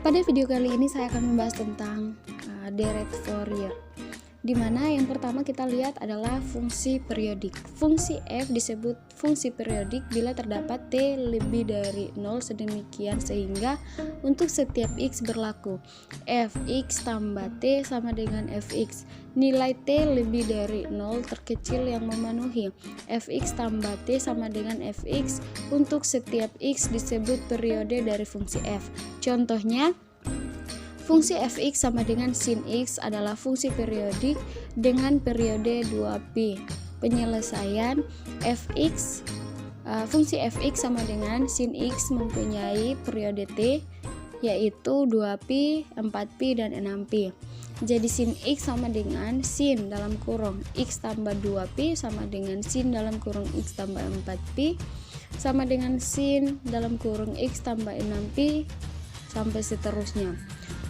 Pada video kali ini saya akan membahas tentang direct Fourier, di mana yang pertama kita lihat adalah fungsi periodik. Fungsi f disebut fungsi periodik bila terdapat t lebih dari 0 sedemikian sehingga untuk setiap x berlaku fx tambah t sama dengan fx. Nilai t lebih dari 0 terkecil yang memenuhi fx tambah t sama dengan fx untuk setiap x disebut periode dari fungsi f. Contohnya, fungsi fx sama dengan sin x adalah fungsi periodik dengan periode 2pi. Penyelesaian fx, fungsi fx sama dengan sin x mempunyai periode t, yaitu 2pi, 4pi, dan 6pi. Jadi sin x sama dengan sin dalam kurung x tambah 2pi sama dengan sin dalam kurung x tambah 4pi sama dengan sin dalam kurung x tambah 6pi sampai seterusnya.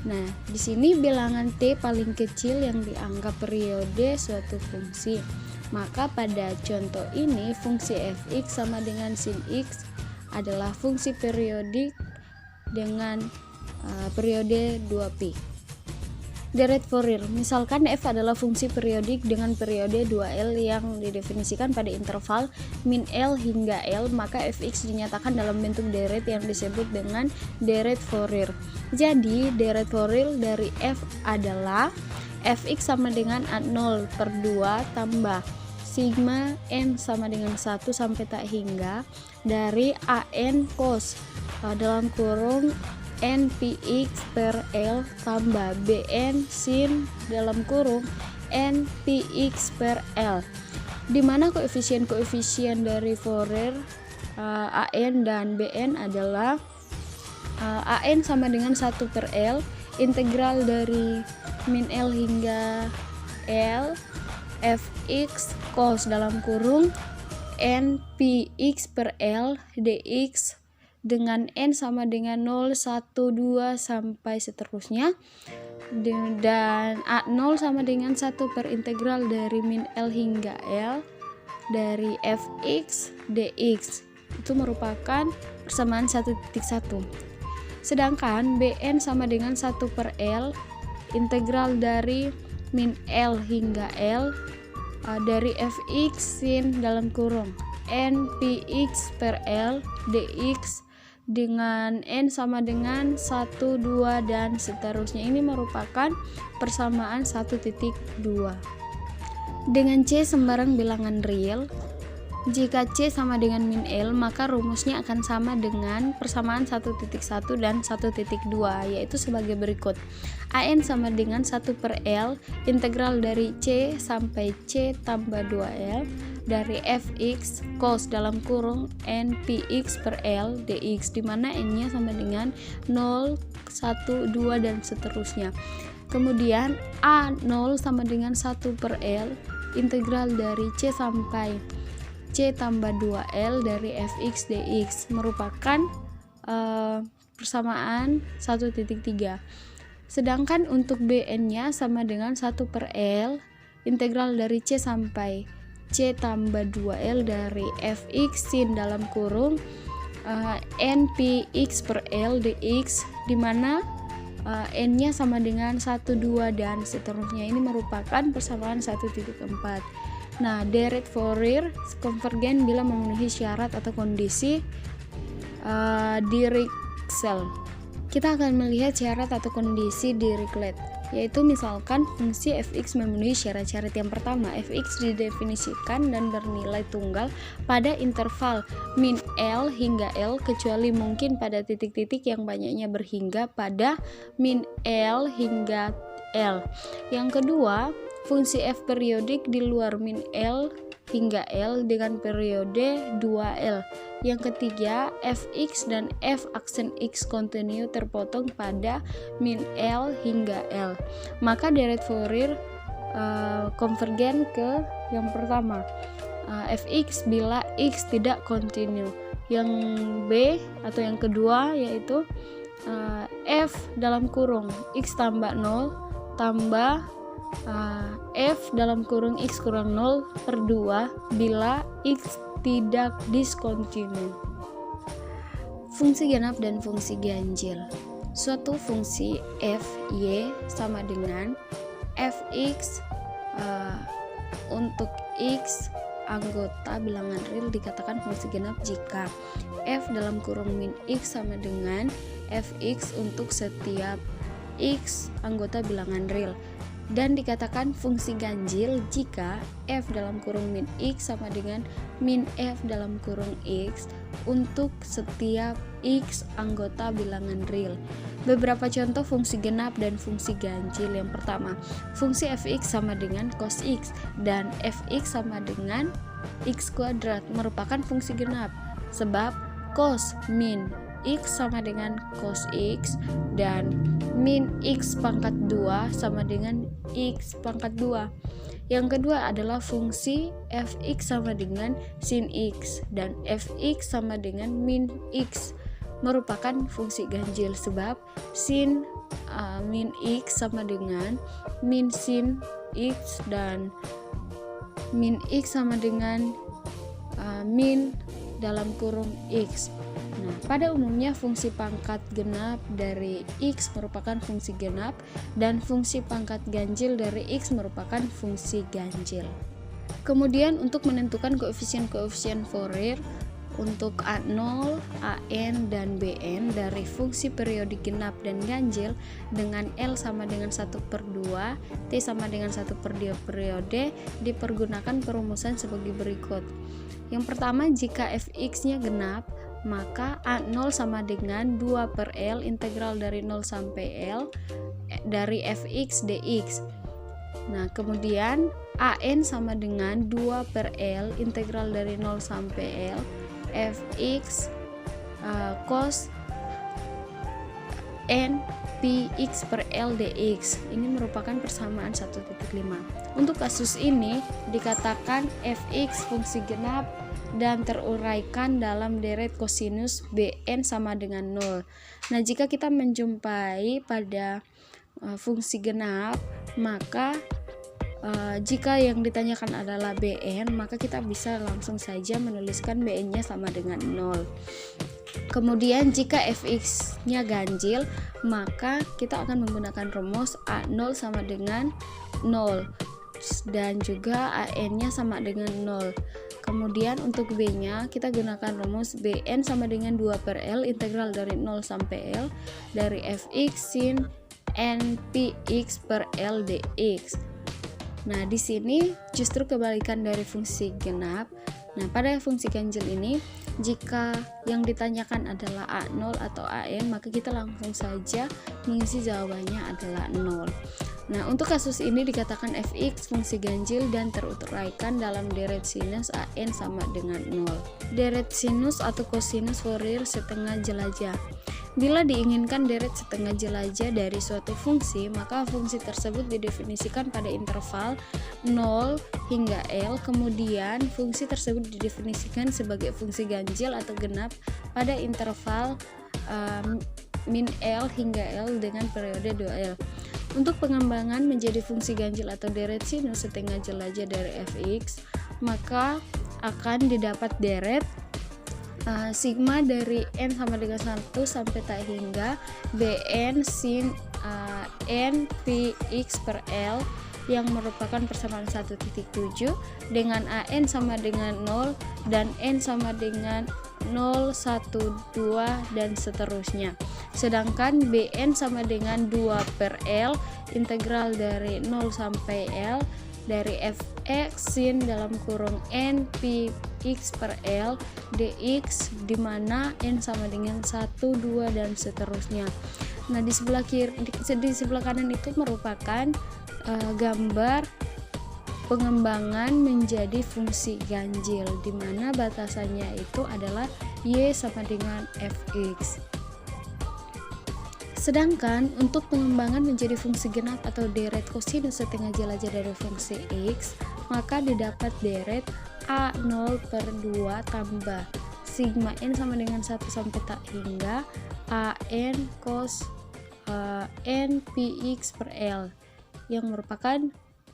Nah, di sini bilangan t paling kecil yang dianggap periode suatu fungsi. Maka pada contoh ini fungsi fx sama dengan sin x adalah fungsi periodik dengan periode 2pi. Direct Fourier, misalkan f adalah fungsi periodik dengan periode 2L yang didefinisikan pada interval min L hingga L, maka fx dinyatakan dalam bentuk direct yang disebut dengan direct Fourier. Jadi direct Fourier dari f adalah fx sama dengan A0 per 2 tambah sigma n sama dengan 1 sampai tak hingga dari an cos dalam kurung npx per L tambah bn sin dalam kurung npx per L, di mana koefisien-koefisien dari Fourier an dan bn adalah an sama dengan 1 per L integral dari min L hingga L fx cos dalam kurung npx per L dx dengan n sama dengan 0, 1, 2 sampai seterusnya, dan A0 sama dengan 1 per integral dari min L hingga L dari fx dx, itu merupakan persamaan 1.1. Sedangkan bn sama dengan 1 per L integral dari min L hingga L dari fx sin dalam kurung npx per L dx dengan n sama dengan 1, 2, dan seterusnya. Ini merupakan persamaan 1.2. Dengan C sembarang bilangan real, jika C sama dengan min L, maka rumusnya akan sama dengan persamaan 1.1 dan 1.2, yaitu sebagai berikut. An sama dengan 1 per L integral dari C sampai C tambah 2L dari fx cos dalam kurung npx per L dx, di mana n-nya sama dengan 0, 1, 2, dan seterusnya. Kemudian A0 sama dengan 1 per L integral dari C sampai C tambah 2L dari fx dx, merupakan persamaan 1.3. Sedangkan untuk bn-nya sama dengan 1 per L integral dari C sampai C tambah 2L dari fx sin dalam kurung npx per L dx, di mana n-nya sama dengan 1, 2, dan seterusnya. Ini merupakan persamaan 1.4. Nah, direct Fourier konvergen bila memenuhi syarat atau kondisi Dirichlet. Kita akan melihat syarat atau kondisi Dirichlet, yaitu misalkan fungsi fx memenuhi syarat-syarat yang pertama, fx didefinisikan dan bernilai tunggal pada interval min L hingga L kecuali mungkin pada titik-titik yang banyaknya berhingga pada min L hingga L. Yang kedua, fungsi f periodik di luar min L hingga L dengan periode 2L. Yang ketiga, fx dan f aksen x kontinu terpotong pada min L hingga L. Maka direct Fourier konvergen ke yang pertama, fx bila x tidak kontinu. Yang B atau yang kedua yaitu f dalam kurung x tambah 0 tambah f dalam kurung x kurang 0 per 2 bila x tidak diskontinu. Fungsi genap dan fungsi ganjil. suatu fungsi f y sama dengan fx untuk x anggota bilangan real dikatakan fungsi genap jika f dalam kurung min x sama dengan fx untuk setiap x anggota bilangan real, dan dikatakan fungsi ganjil jika f dalam kurung min x sama dengan min f dalam kurung x untuk setiap x anggota bilangan real. Beberapa contoh fungsi genap dan fungsi ganjil. Yang pertama, fungsi fx sama dengan cos x dan fx sama dengan x kuadrat merupakan fungsi genap sebab cos min x sama dengan cos x dan min x pangkat 2 sama dengan x pangkat 2. Yang kedua adalah fungsi fx sama dengan sin x dan fx sama dengan min x merupakan fungsi ganjil sebab sin min x sama dengan min sin x dan min x sama dengan min dalam kurung x. Nah, pada umumnya fungsi pangkat genap dari x merupakan fungsi genap dan fungsi pangkat ganjil dari x merupakan fungsi ganjil. Kemudian untuk menentukan koefisien-koefisien Fourier untuk A0, AN, dan BN dari fungsi periodik genap dan ganjil dengan L sama dengan 1/2, T sama dengan 1/2 periode dipergunakan perumusan sebagai berikut. Yang pertama, jika fx-nya genap, maka A0 sama dengan 2/L integral dari 0 sampai L dari fx dx. Nah, kemudian AN sama dengan 2/L integral dari 0 sampai L fx cos n px per L dx. Ini merupakan persamaan 1.5. Untuk kasus ini dikatakan fx fungsi genap dan teruraikan dalam deret kosinus Bn sama dengan 0. Nah, jika kita menjumpai pada fungsi genap, maka jika yang ditanyakan adalah Bn, maka kita bisa langsung saja menuliskan Bn-nya sama dengan 0. Kemudian jika fx-nya ganjil, maka kita akan menggunakan rumus A0 sama dengan 0 dan juga AN-nya sama dengan 0. Kemudian untuk B-nya kita gunakan rumus Bn sama dengan 2/L integral dari 0 sampai L dari fx sin n px per L dx. Nah, di sini justru kebalikan dari fungsi genap. Nah, pada fungsi ganjil ini, jika yang ditanyakan adalah A0 atau AN, maka kita langsung saja mengisi jawabannya adalah 0. Nah, untuk kasus ini dikatakan fx fungsi ganjil dan teruraikan dalam deret sinus AN sama dengan 0. Deret sinus atau kosinus Fourier setengah jelajah. Bila diinginkan deret setengah jelajah dari suatu fungsi, maka fungsi tersebut didefinisikan pada interval 0 hingga L, kemudian fungsi tersebut didefinisikan sebagai fungsi ganjil atau genap pada interval min L hingga L dengan periode 2L. Untuk pengembangan menjadi fungsi ganjil atau deret sinus setengah jelajah dari fx, maka akan didapat deret sigma dari n sama dengan 1 sampai tak hingga Bn sin n px per L yang merupakan persamaan 1.7 dengan AN sama dengan 0 dan n sama dengan 0, 1, 2 dan seterusnya. Sedangkan Bn sama dengan 2/L integral dari 0 sampai L dari fx sin dalam kurung n px per L dx, di mana n sama dengan 1, 2 dan seterusnya. Nah, di sebelah kanan itu merupakan gambar pengembangan menjadi fungsi ganjil, di mana batasannya itu adalah y sama dengan fx. Sedangkan untuk pengembangan menjadi fungsi genap atau deret kosinus setengah jelajah dari fungsi x, maka didapat deret A0/2 tambah sigma n sama dengan 1 sampai tak hingga AN cos n px per L yang merupakan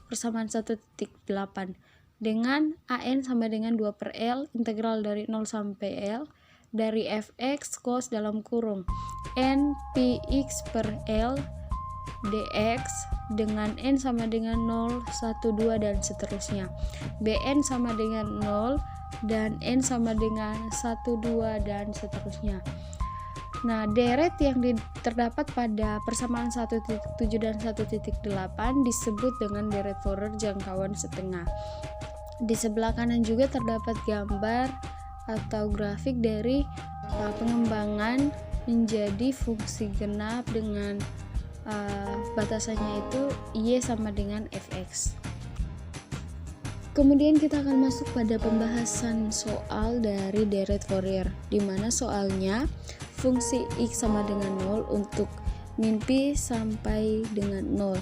persamaan 1.8 dengan AN sama dengan 2/L integral dari 0 sampai L dari fx cos dalam kurung n px per L dx dengan n sama dengan 0, 1, 2 dan seterusnya. Bn sama dengan 0 dan n sama dengan 1, 2 dan seterusnya. Nah, deret yang terdapat pada persamaan 1.7 dan 1.8 disebut dengan deret Fourier jangkauan setengah. Di sebelah kanan juga terdapat gambar atau grafik dari pengembangan menjadi fungsi genap dengan batasannya itu y sama dengan fx. Kemudian kita akan masuk pada pembahasan soal dari deret Fourier, di mana soalnya fungsi x sama dengan 0 untuk min pi sampai dengan 0,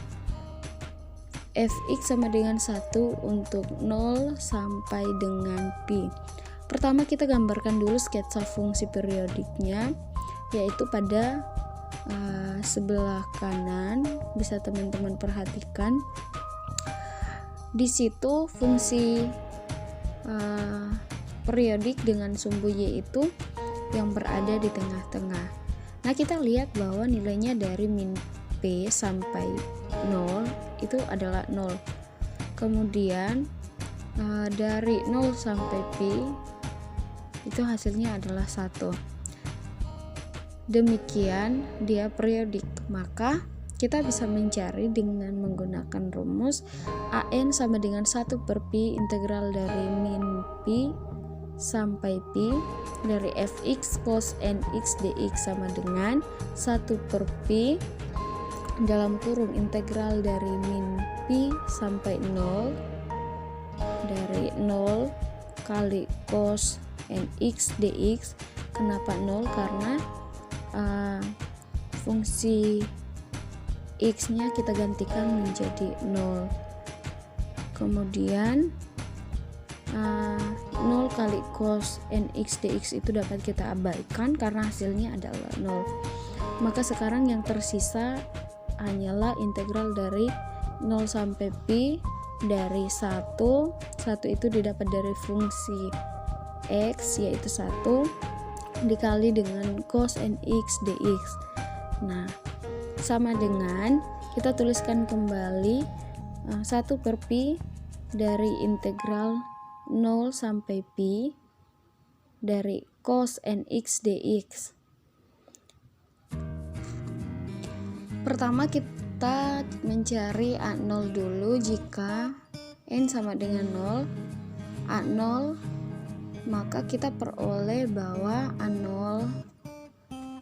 fx sama dengan 1 untuk 0 sampai dengan pi. Pertama kita gambarkan dulu sketsa fungsi periodiknya, yaitu pada sebelah kanan bisa teman-teman perhatikan. Di situ fungsi periodik dengan sumbu y itu yang berada di tengah-tengah. Nah, kita lihat bahwa nilainya dari min p sampai 0 itu adalah 0. Kemudian dari 0 sampai pi itu hasilnya adalah 1. Demikian dia periodik. Maka kita bisa mencari dengan menggunakan rumus AN sama dengan 1 per pi integral dari min pi sampai pi dari fx cos nx dx sama dengan 1 per pi dalam kurung integral dari min pi sampai 0 dari 0 kali cos nx dx. Kenapa 0? Karena fungsi x nya kita gantikan menjadi 0. Kemudian 0 kali cos nx dx itu dapat kita abaikan karena hasilnya adalah 0. Maka sekarang yang tersisa hanyalah integral dari 0 sampai pi dari 1 itu didapat dari fungsi x yaitu 1 dikali dengan cos nx dx. Nah, sama dengan kita tuliskan kembali 1 per pi dari integral 0 sampai pi dari cos nx dx. Pertama kita mencari A0 dulu. Jika n sama dengan 0, A0, maka kita peroleh bahwa A0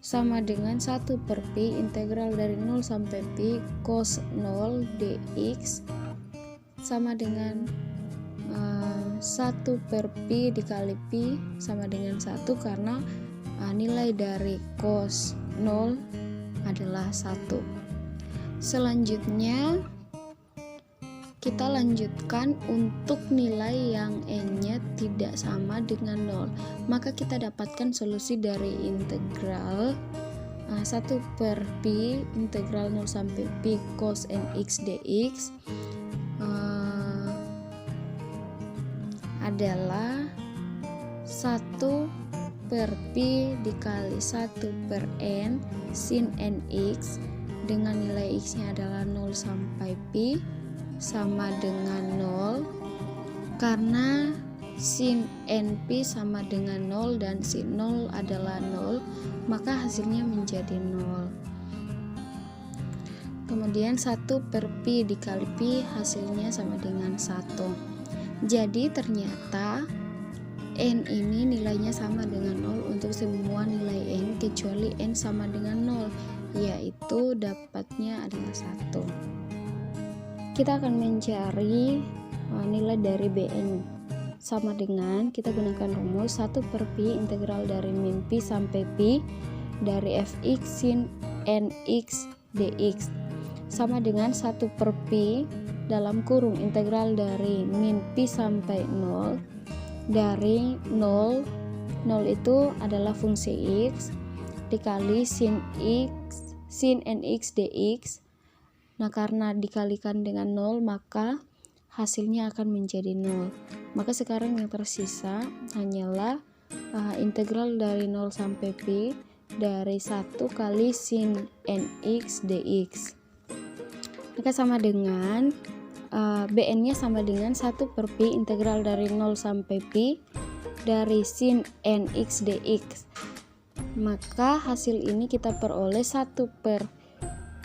sama dengan 1 per pi integral dari 0 sampai pi cos 0 dx sama dengan 1 per pi dikali pi sama dengan 1 karena nilai dari cos 0 adalah 1. Selanjutnya kita lanjutkan untuk nilai yang n-nya tidak sama dengan 0. Maka kita dapatkan solusi dari integral 1 per pi integral 0 sampai pi cos nx dx adalah 1 per pi dikali 1 per n sin nx dengan nilai x nya adalah 0 sampai pi sama dengan 0 karena sin np sama dengan 0 dan sin 0 adalah 0, maka hasilnya menjadi 0. Kemudian 1 per pi dikali pi hasilnya sama dengan 1. Jadi ternyata n ini nilainya sama dengan 0 untuk semua nilai n kecuali n sama dengan 0, yaitu dapatnya adalah 1. Kita akan mencari nilai dari Bn sama dengan kita gunakan rumus 1 per pi integral dari min pi sampai pi dari fx sin nx dx sama dengan 1 per pi dalam kurung integral dari min pi sampai 0 dari 0 itu adalah fungsi x dikali sin nx dx. Nah, karena dikalikan dengan 0 maka hasilnya akan menjadi 0. Maka sekarang yang tersisa hanyalah integral dari 0 sampai pi dari 1 kali sin nx dx. Maka sama dengan bn nya sama dengan 1 per pi integral dari 0 sampai pi dari sin nx dx. Maka hasil ini kita peroleh 1 per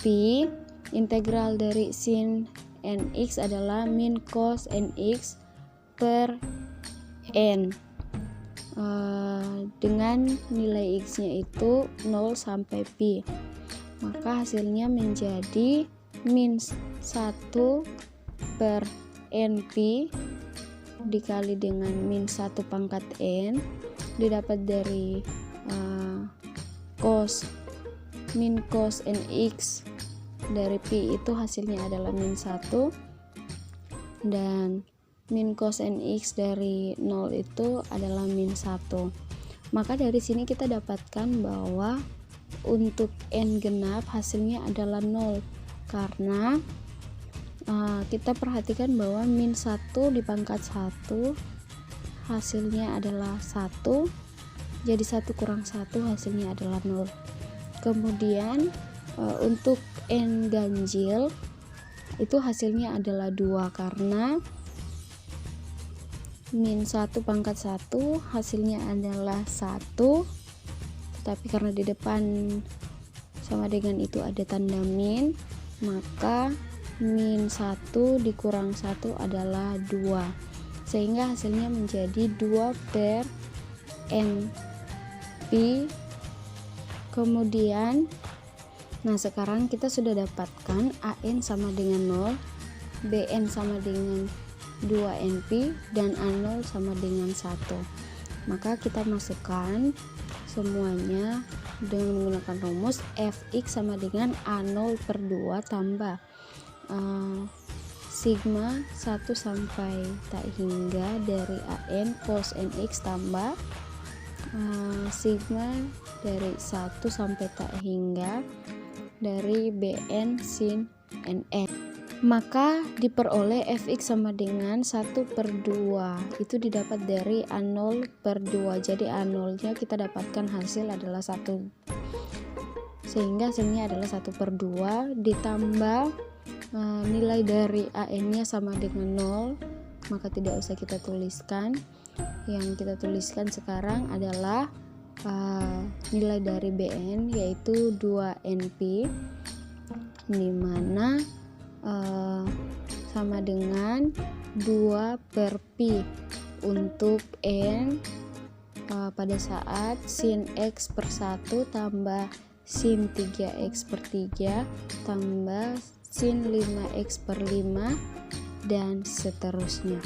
pi integral dari sin nx adalah min cos nx per n, dengan nilai x nya itu 0 sampai pi. Maka hasilnya menjadi min 1 per np dikali dengan min 1 pangkat n didapat dari min cos nx dari pi itu hasilnya adalah min 1, dan min cos nx dari 0 itu adalah min 1. Maka dari sini kita dapatkan bahwa untuk n genap hasilnya adalah 0, karena kita perhatikan bahwa min 1 dipangkat 1 hasilnya adalah 1, jadi 1 kurang 1 hasilnya adalah 0. Kemudian untuk n ganjil itu hasilnya adalah 2, karena min 1 pangkat 1 hasilnya adalah 1, tetapi karena di depan sama dengan itu ada tanda min, maka min 1 dikurang 1 adalah 2, sehingga hasilnya menjadi 2 per n pi. Kemudian sekarang kita sudah dapatkan an sama dengan 0, bn sama dengan 2 np, dan a0 sama dengan 1. Maka kita masukkan semuanya dengan menggunakan rumus fx sama dengan a0 per 2 tambah sigma 1 sampai tak hingga dari an cos nx tambah sigma dari 1 sampai tak hingga dari bn sin nx. Maka diperoleh fx sama dengan 1 per 2 itu didapat dari a0 per 2, jadi a0 nya kita dapatkan hasil adalah 1, sehingga hasilnya adalah 1 per 2 ditambah nilai dari an nya sama dengan 0, maka tidak usah kita tuliskan. Yang kita tuliskan sekarang adalah nilai dari bn yaitu 2 np, dimana sama dengan 2 per pi untuk n pada saat sin x per 1 tambah sin 3x per 3 tambah sin 5x per 5 dan seterusnya.